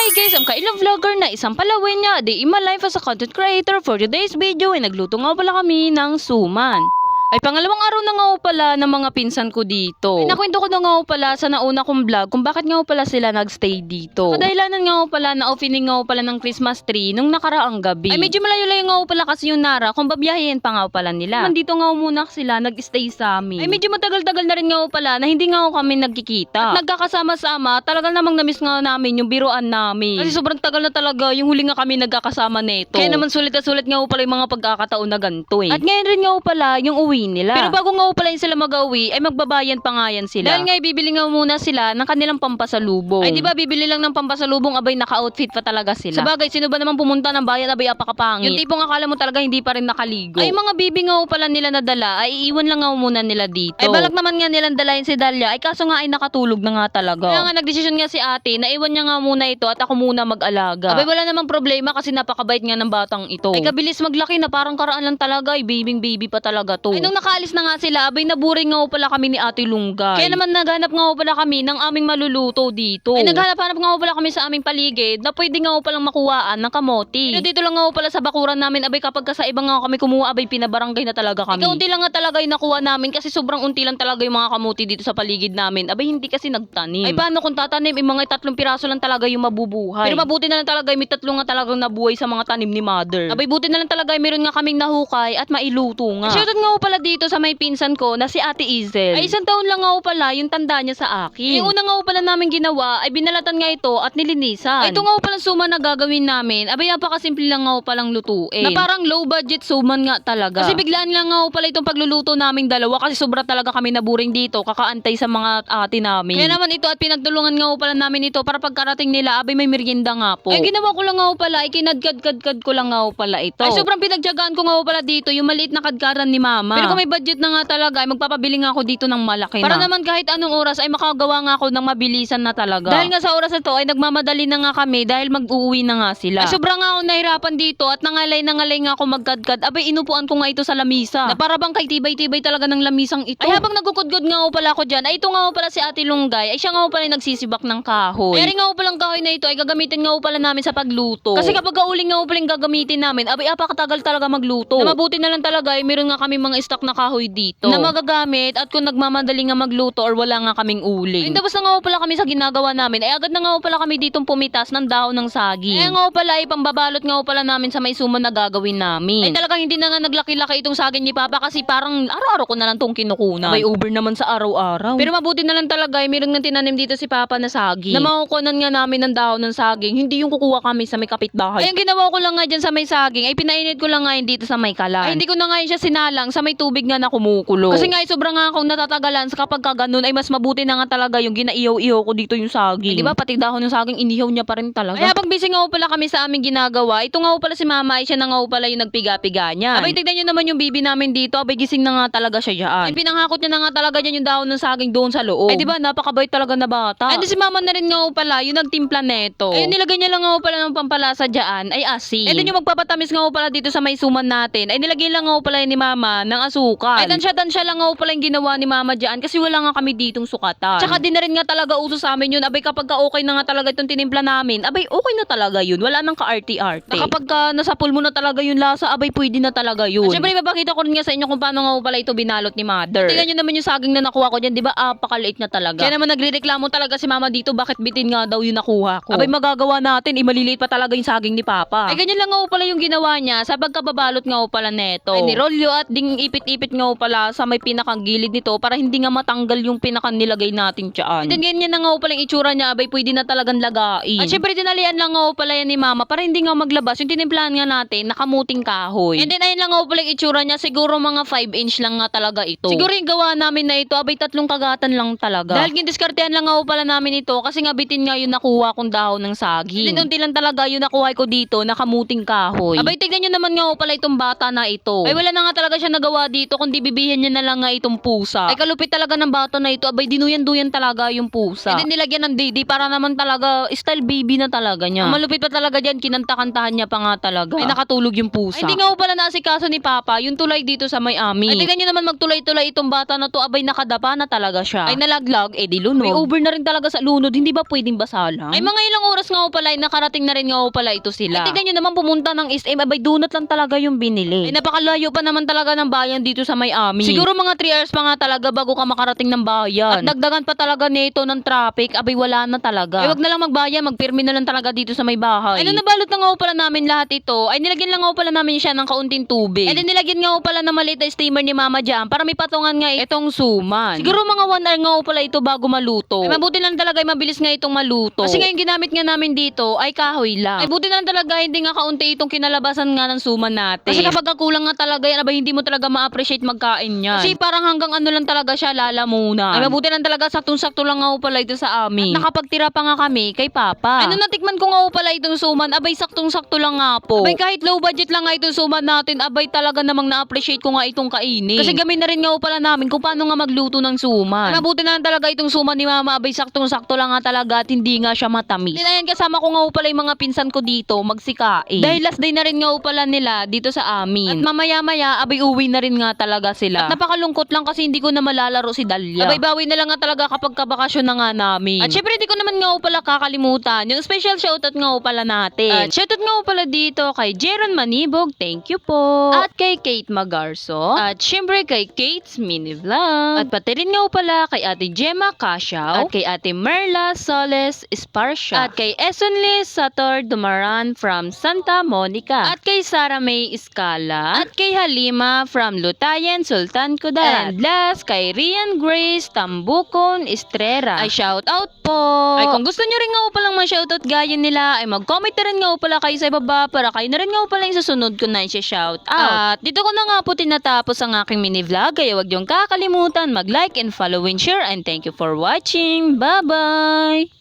Hi guys, I'm Kailang Vlogger na isang palawin niya. Day in my life as a content creator. For today's video ay nagluto nga pala kami ng suman. Ay pangalawang araw na nga pala ng mga pinsan ko dito. Ay nakwento ko na nga pala sa nauna kong vlog kung bakit nga pala sila nagstay dito. Kadahilanan nga pala na opening nga pala ng Christmas tree nung nakaraang gabi. Ay medyo malayo-layo nga pala kasi yung Nara kung babiyahin pa nga pala nila. Nandito nga muna sila nag-stay sa amin. Ay medyo matagal-tagal na rin nga pala na hindi nga kami nagkikita. At nagkakasama-sama, talagang namang namiss nga namin yung biruan namin. Kasi sobrang tagal na talaga yung huli nga kami nagkakasama neto. Kaya naman sulit na sulit nga pala yung mga pagkakataon na ganito eh. At ngayon rin nga pala yung uwi nila. Pero bago nga pala yung sila mag-uwi, ay magbabayan pa nga yan sila. Dahil nga ibibili nga muna sila ng kanilang pampasalubong. Ay di ba bibili lang ng pampasalubong, abay naka-outfit pa talaga sila. Sabagay, sino ba naman pumunta ng bayan, abay apakapangit. Yung tipong akala mo talaga hindi pa rin nakaligo. Ay mga bibi nga pala nila nadala, ay iiwan lang nga muna nila dito. Ay balak naman nga nilang dalayin si Dalia, ay kaso nga ay nakatulog na nga talaga. Kaya nga nagdesisyon nga si ate, na iwan niya nga muna ito at ako muna mag-alaga. Abay wala namang problema kasi napakabait nga ng batang ito. Ay kabilis maglaki na parang karaan lang talaga, ay baby pa talaga to. Ay nung nakaalis na nga sila, abay naburing nga pala kami ni Ate Lunggay. Kaya naman naghanap nga pala kami ng aming maluluto dito. Ay naghanap-hanap nga pala kami sa aming paligid na pwede nga palang makuhaan ng kamote. Pero dito lang nga pala sa bakuran namin, abay kapag sa ibang nga kami kumuha, abay pinabarangay na talaga kami. Ikaw unti lang nga talaga yung nakuha namin kasi sobrang unti lang talaga yung mga kamote dito sa paligid namin. Abay hindi kasi nagtanim. Ay paano kung tatanim, mga 3 piraso lang talaga yung mabubuhay. Pero mabuti na lang talaga may 3 nga talagang nabuhay sa mga tanim ni mother. Abay buti na lang talaga meron nga kaming nahukay at mailuto nga. Shoutout nga pala dito sa may pinsan ko na si Ate Izel. Ay isang taon lang nga pala yung tanda niya sa akin. Yung una nga pala namin ginawa ay binalatan nga ito at nilinisan. Ay ito nga pala suman na gagawin namin. Abay napakasimple lang nga palang lutuin. Na parang low budget suman nga talaga. Kasi biglaan lang nga pala itong pagluluto naming dalawa kasi sobra talaga kami naburing dito kakaantay sa mga ate namin. Kaya naman ito at pinagtulungan nga pala namin ito para pagkarating nila abay may merienda nga po. Ay ginawa ko lang nga pala ay kinadkad-kadkad ko lang nga pala ito. Ay sobrang pinagtiyagaan ko nga pala dito yung maliit na kadkaran ni mama. Pero kung may budget na nga talaga ay magpapabili nga ako dito ng malaki para naman kahit anong oras ay makagawa nga ako ng mabilisan na talaga. Dahil nga sa oras na to ay nagmamadali na nga kami dahil mag-uwi na nga sila. Ay sobrang nga ako nahirapan dito at nangalay nga ako magkadkad. Abay inupuan ko nga ito sa lamisa. Na para bang kay tibay-tibay talaga ng lamisang ito. Ay habang nagkukudgod nga ako pala ako dyan, ay ito nga ako pala si Ate Lunggay. Ay siya nga ako pala yung nagsisibak ng kahoy. Ay nga ako palang kahoy na ito ay gagamitin nga ako pala namin sa pagluto. Kasi kapag kauling nga ako pala yung gagamitin namin, abay apakatagal talaga magluto. Na mabuti na lang talaga ay meron nga kami mga stock na kahoy dito. Na magagamit at kung nagmamadali nga magluto or wala nga kaming uling. Ay tapos na nga pala kami sa ginagawa namin, ay agad na nga pala kami ditong pumitas ng dahon ng saging. Ay nga pala ay pambabalot nga pala namin sa may suman na gagawin namin. Ay talagang hindi na nga naglaki-laki itong saging ni Papa kasi parang araw-araw ko na lang tong kinukunan. May over naman sa araw-araw. Pero mabuti na lang talaga ay meron nga tinanim dito si Papa na saging. Na makukunan nga namin ng dahon ng saging, hindi yung kukuha kami sa may kapitbahay. Ay ang ginawa ko lang nga dyan sa may saging, ay pinainit ko lang nga dito sa may kalan. Ay hindi ko na nga siya sinalang sa may tubig nga na kumukulo. Kasi nga sobrang nga akong natatagalan sa kapag kaganon ay mas mabuti na nga talaga yung ginaihaw-ihaw ko dito yung saging. Ay, diba pati dahon ng saging inihaw niya pa rin talaga. Ay habang busy nga pala kami sa aming ginagawa, ito nga pala si Mama ay siya na nga pala yung nagpiga-piga niya. Abay tignan niyo naman yung bibi namin dito, abay gising na nga talaga siya diyan. Ay pinanghakot niya na nga talaga diyan yung dahon ng saging doon sa loob. Ay diba napakabait talaga na bata. Ay di si Mama na rin nga pala yung nagtimpla neto. Ay nilagay niya lang nga pala ng pampalasa diyan ay asin. Ay din yung magpapatamis nga pala dito sa may suman natin. Ay nilagay lang nga pala ni Mama ng asukal. Ay tansya lang nga pala yung ginawa ni Mama diyan kasi wala nga kami ditong sukatan. Tsaka din na rin nga talaga uso sa amin yun. Abay kapag okay na nga talaga itong tinimpla namin, abay okay na talaga yun. Wala nang ka-arte-arte. Na kapag nasapul mo na talaga yung lasa, abay pwede na talaga yun. At syempre mapakita ko rin nga sa inyo kung paano nga pala ito binalot ni Mother. Tingnan nyo naman yung saging na nakuha ko dyan, di ba? Pakaliit na talaga. Kaya naman nagrereklamo talaga si Mama dito, bakit bitin nga daw yung nakuha ko. Abay magagawa natin, maliliit pa talaga yung saging ni Papa. Ay ganyan lang nga pala yung ginawa niya sa pagkababalot nga pala neto. Ay nirolyo at ding ipit-ipit nga pala sa may pinakang gilid nito para hindi nga matanggal yung pinakang nilagay natin dyan. And then ganyan na nga pala yung itsura niya, abay pwede na talagang lagain. At syempre tinalian lang nga pala yan ni Mama para hindi nga maglabas yung tinimplahan nga natin nakamuting kahoy. And then ayun lang nga pala yung itsura niya, siguro mga 5 inch lang nga talaga ito. Siguro yung gawa namin na ito, abay 3 kagatan lang talaga. Dahil ginidiskartehan lang nga pala namin ito kasi nga bitin nga yung nakuha kong dahon ng saging. And then unti lang talaga yung nakuha ko dito nakamuting kahoy. Abay tignan nyo naman nga pala itong bata na ito. Ay wala na nga talaga siya nagawa dito kundi bibihin niya na lang nga itong pusa. Ay kalupit talaga ng bata na ito. Abay dinuyan-duyan talaga yung pusa. And then nilagyan ng didi para naman talaga style baby na talaga niya. Ang malupit pa talaga diyan, kinanta-kantahan niya pa nga talaga. Ay nakatulog yung pusa. Ay hindi nga pala naasikaso ni Papa yung tulay dito sa may amin. Ay tingnan niyo naman magtulay-tulay itong bata na to. Abay nakadapa na talaga siya. Ay nalaglag, di lunod. May over na rin talaga sa lunod. Hindi ba pwedeng basalang? Ay mga ilang oras nga pala ay nakarating na rin nga pala ito sila. Ay tingnan niyo naman pumunta ng SM. Abay donut lang talaga yung binili. Ay napakalayo pa naman talaga ng bayan dito sa may amin. Siguro mga 3 hours pa nga talaga bago ka makarating ng bayan. At dagdagan pa talaga nito ng traffic. Abay wala na talaga. Ay wag na lang magbayan, magpirmi na lang talaga dito sa may bahay. Ay nung nabalot na nga pala namin lahat ito, ay nilagyan lang nga pala namin siya ng kaunting tubig. Ay then nilagyan nga pala na maliit na steamer ni Mama Jam para may patungan nga itong suman. Siguro mga 1 hour nga pala ito bago maluto. Ay mabuti lang talaga ay mabilis nga itong maluto. Kasi nga yung ginamit nga namin dito ay kahoy lang. Ay buti na lang talaga hindi nga kaunti itong kinalabasan nga ng suman natin. Kasi kapag kulang nga talaga yan, abay hindi mo talaga ma-appreciate magkain yan. Kasi parang hanggang ano lang talaga siya lalamunan. Ay mabuti lang talaga saktong-sakto lang nga pala ito sa amin. At nakapagtira pa nga kami kay Papa. Ano natikman ko nga pala itong suman, abay saktong-sakto lang nga po. Abay kahit low budget lang nga itong suman natin, abay talaga namang na-appreciate ko nga itong kainin. Kasi gamin na rin nga pala namin kung paano nga magluto ng suman. Ay mabuti na lang talaga itong suman ni Mama, abay saktong-sakto lang nga talaga at hindi nga siya matamis. Then ayan, kasama ko nga pala yung mga pinsan ko dito magsikain. Dahil last day na rin nga pala nila dito sa amin. At mamaya-maya, abay uwi na rin nga talaga sila. At napakalungkot lang kasi hindi ko na malalaro si Dalia. Abay bawi na lang nga talaga kapag kabakasyon na nga namin. At syempre hindi ko naman nga pala kakalimutan yung special shoutout nga pala natin. At shoutout nga pala dito kay Jeron Manibog, thank you po. At kay Kate Magarso. At syempre kay Kate's Mini Vlog. At pati rin nga pala kay Ate Gemma Cashaw. At kay Ate Merla Soles Esparsha. At kay Esonly Sator Dumaran from Santa Monica. At kay Sarah May Escala. At kay Halima from Lutayan, Sultan Kudarat. And last, kay Rian Grace Tambukon Estrera. Ay shout out po. Ay kung gusto nyo rin nga palang ma-shoutout gaya nila, ay mag-comment na rin nga pala kayo sa ibaba para kayo na rin nga pala yung susunod ko na i-shout out. At dito ko na nga po tinatapos ang aking mini vlog, kaya wag yung kakalimutan mag-like and follow and share, and thank you for watching. Bye-bye!